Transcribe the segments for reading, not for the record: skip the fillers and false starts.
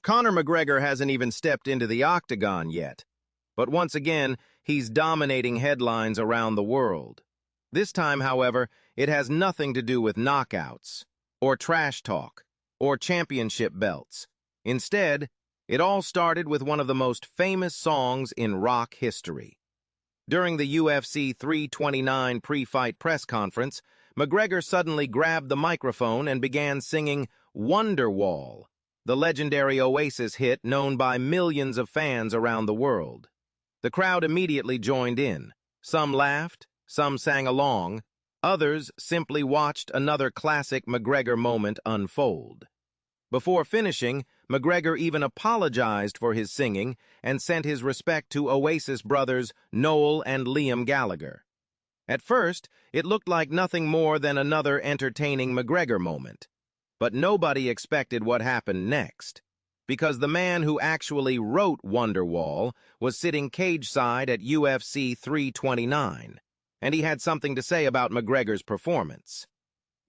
Conor McGregor hasn't even stepped into the octagon yet, but once again, he's dominating headlines around the world. This time, however, it has nothing to do with knockouts, or trash talk, or championship belts. Instead, it all started with one of the most famous songs in rock history. During the UFC 329 pre-fight press conference, McGregor suddenly grabbed the microphone and began singing Wonderwall, the legendary Oasis hit known by millions of fans around the world. The crowd immediately joined in. Some laughed, some sang along, others simply watched another classic McGregor moment unfold. Before finishing, McGregor even apologized for his singing and sent his respect to Oasis brothers Noel and Liam Gallagher. At first, it looked like nothing more than another entertaining McGregor moment. But nobody expected what happened next, because the man who actually wrote Wonderwall was sitting cage-side at UFC 329, and he had something to say about McGregor's performance.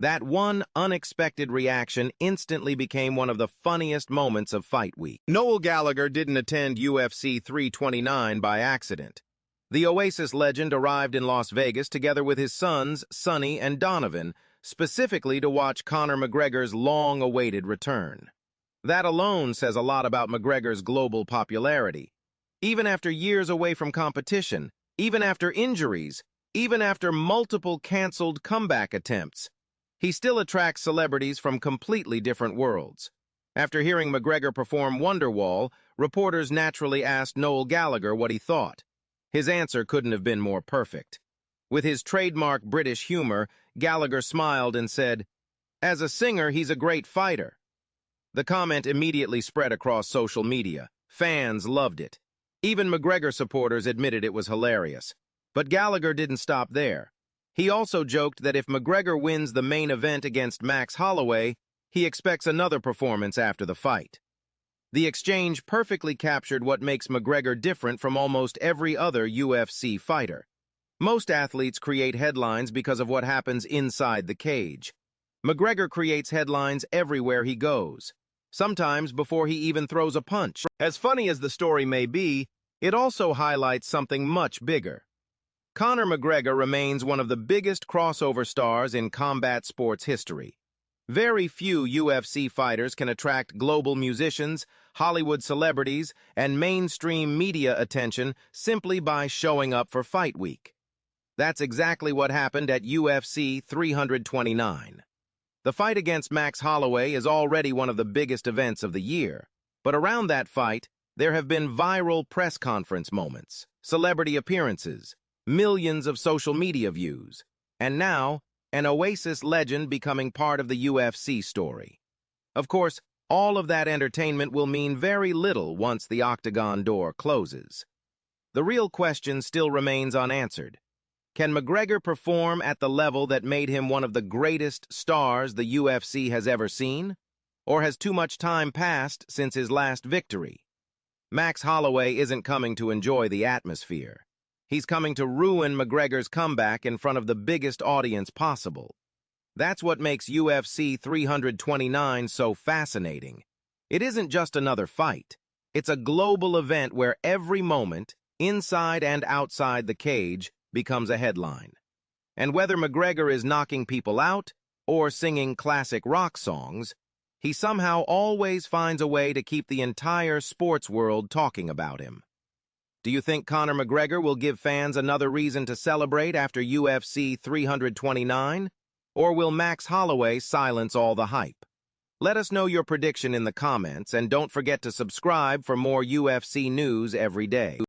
That one unexpected reaction instantly became one of the funniest moments of Fight Week. Noel Gallagher didn't attend UFC 329 by accident. The Oasis legend arrived in Las Vegas together with his sons, Sonny and Donovan, specifically to watch Conor McGregor's long-awaited return. That alone says a lot about McGregor's global popularity. Even after years away from competition, even after injuries, even after multiple canceled comeback attempts, he still attracts celebrities from completely different worlds. After hearing McGregor perform Wonderwall, reporters naturally asked Noel Gallagher what he thought. His answer couldn't have been more perfect. With his trademark British humor, Gallagher smiled and said, "As a singer, he's a great fighter." The comment immediately spread across social media. Fans loved it. Even McGregor supporters admitted it was hilarious. But Gallagher didn't stop there. He also joked that if McGregor wins the main event against Max Holloway, he expects another performance after the fight. The exchange perfectly captured what makes McGregor different from almost every other UFC fighter. Most athletes create headlines because of what happens inside the cage. McGregor creates headlines everywhere he goes, sometimes before he even throws a punch. As funny as the story may be, it also highlights something much bigger. Conor McGregor remains one of the biggest crossover stars in combat sports history. Very few UFC fighters can attract global musicians, Hollywood celebrities, and mainstream media attention simply by showing up for Fight Week. That's exactly what happened at UFC 329. The fight against Max Holloway is already one of the biggest events of the year, but around that fight, there have been viral press conference moments, celebrity appearances, millions of social media views, and now, an Oasis legend becoming part of the UFC story. Of course, all of that entertainment will mean very little once the octagon door closes. The real question still remains unanswered. Can McGregor perform at the level that made him one of the greatest stars the UFC has ever seen? Or has too much time passed since his last victory? Max Holloway isn't coming to enjoy the atmosphere. He's coming to ruin McGregor's comeback in front of the biggest audience possible. That's what makes UFC 329 so fascinating. It isn't just another fight. It's a global event where every moment, inside and outside the cage, becomes a headline. And whether McGregor is knocking people out or singing classic rock songs, he somehow always finds a way to keep the entire sports world talking about him. Do you think Conor McGregor will give fans another reason to celebrate after UFC 329? Or will Max Holloway silence all the hype? Let us know your prediction in the comments, and don't forget to subscribe for more UFC news every day.